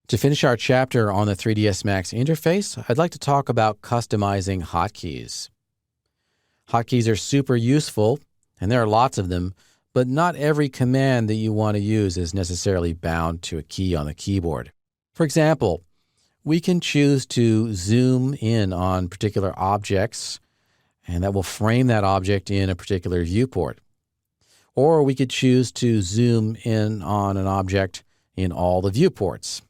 To finish our chapter on the 3ds Max interface, I'd like to talk about customizing hotkeys. Hotkeys are super useful, and there are lots of them, but not every command that you want to use is necessarily bound to a key on the keyboard. For example, we can choose to zoom in on particular objects, and that will frame that object in a particular viewport. Or we could choose to zoom in on an object in all the viewports.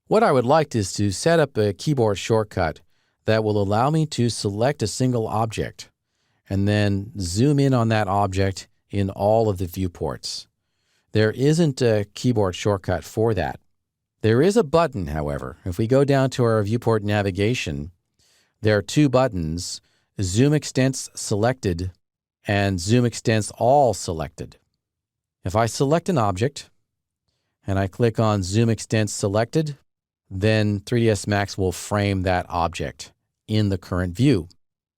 What I would like is to set up a keyboard shortcut that will allow me to select a single object and then zoom in on that object in all of the viewports. There isn't a keyboard shortcut for that. There is a button, however. If we go down to our viewport navigation, there are two buttons, Zoom Extents Selected and Zoom Extents All Selected. If I select an object and I click on Zoom Extents Selected, then 3ds Max will frame that object in the current view.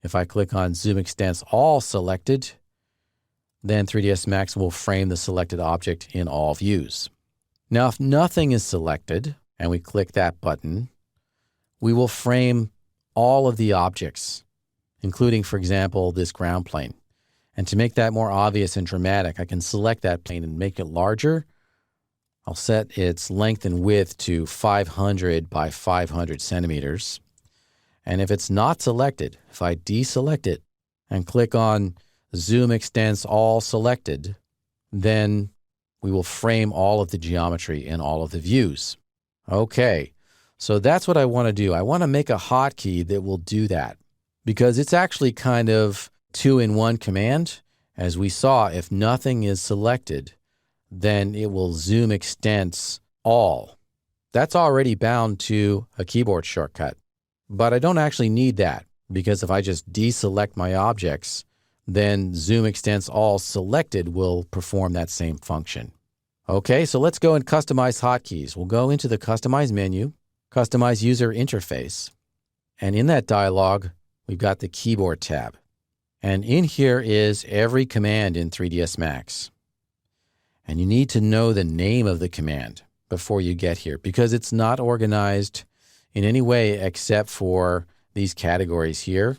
If I click on Zoom Extents All Selected, then 3ds Max will frame the selected object in all views. Now, if nothing is selected and we click that button, we will frame all of the objects, including, for example, this ground plane. And to make that more obvious and dramatic, I can select that plane and make it larger. I'll set its length and width to 500 by 500 centimeters. And if it's not selected, if I deselect it and click on Zoom Extents All Selected, then we will frame all of the geometry in all of the views. Okay, so that's what I want to do. I want to make a hotkey that will do that because it's actually kind of two-in-one command. As we saw, if nothing is selected, then it will Zoom Extents All. That's already bound to a keyboard shortcut. But I don't actually need that because if I just deselect my objects, then Zoom Extents All Selected will perform that same function. Okay, so let's go and customize hotkeys. We'll go into the Customize menu, Customize User Interface, and in that dialog, we've got the Keyboard tab. And in here is every command in 3ds Max. And you need to know the name of the command before you get here because it's not organized in any way except for these categories here,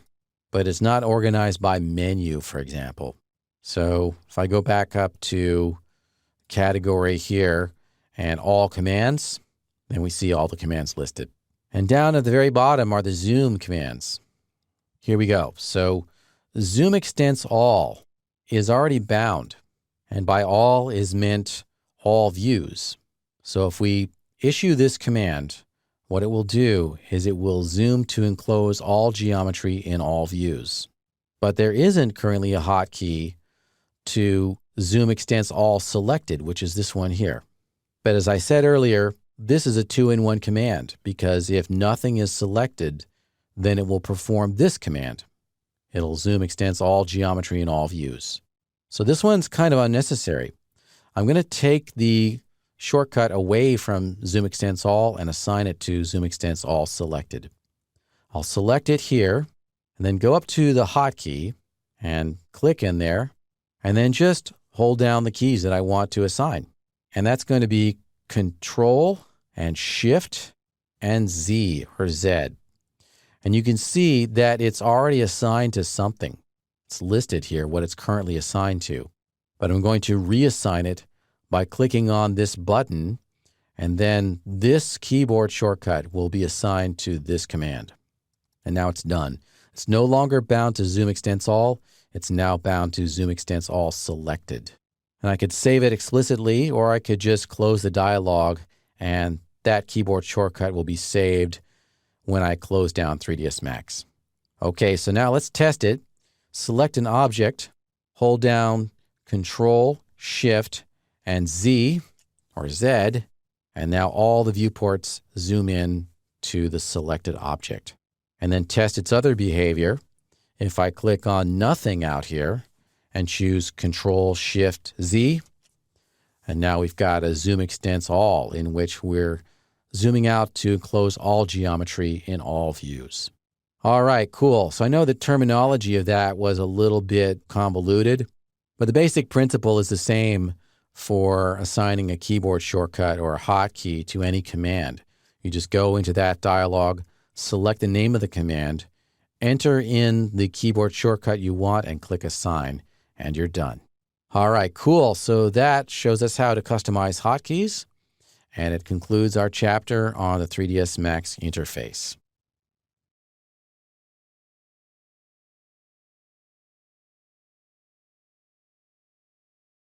but it's not organized by menu, for example. So if I go back up to category here and all commands, then we see all the commands listed. And down at the very bottom are the zoom commands. Here we go. So Zoom Extents All is already bound. And by all is meant all views. So if we issue this command, what it will do is it will zoom to enclose all geometry in all views. But there isn't currently a hotkey to Zoom Extents All Selected, which is this one here. But as I said earlier, this is a two-in-one command because if nothing is selected, then it will perform this command. It'll Zoom Extents All geometry in all views. So this one's kind of unnecessary. I'm going to take the shortcut away from Zoom Extents All and assign it to Zoom Extents All Selected. I'll select it here and then go up to the hotkey and click in there and then just hold down the keys that I want to assign. And that's going to be Control and Shift and Z or Z. And you can see that it's already assigned to something. It's listed here what it's currently assigned to, but I'm going to reassign it by clicking on this button, and then this keyboard shortcut will be assigned to this command. And now it's done. It's no longer bound to Zoom Extents All. It's now bound to Zoom Extents All Selected. And I could save it explicitly, or I could just close the dialog, and that keyboard shortcut will be saved when I close down 3ds Max. Okay, so now let's test it. Select an object, hold down Control, Shift, and Z, or Z, and now all the viewports zoom in to the selected object. And then test its other behavior. If I click on Nothing out here and choose Control, Shift, Z, and now we've got a Zoom Extents All in which we're zooming out to enclose all geometry in all views. All right, cool. So I know the terminology of that was a little bit convoluted, but the basic principle is the same for assigning a keyboard shortcut or a hotkey to any command. You just go into that dialog, select the name of the command, enter in the keyboard shortcut you want, and click Assign, and you're done. All right, cool. So that shows us how to customize hotkeys, and it concludes our chapter on the 3ds Max interface.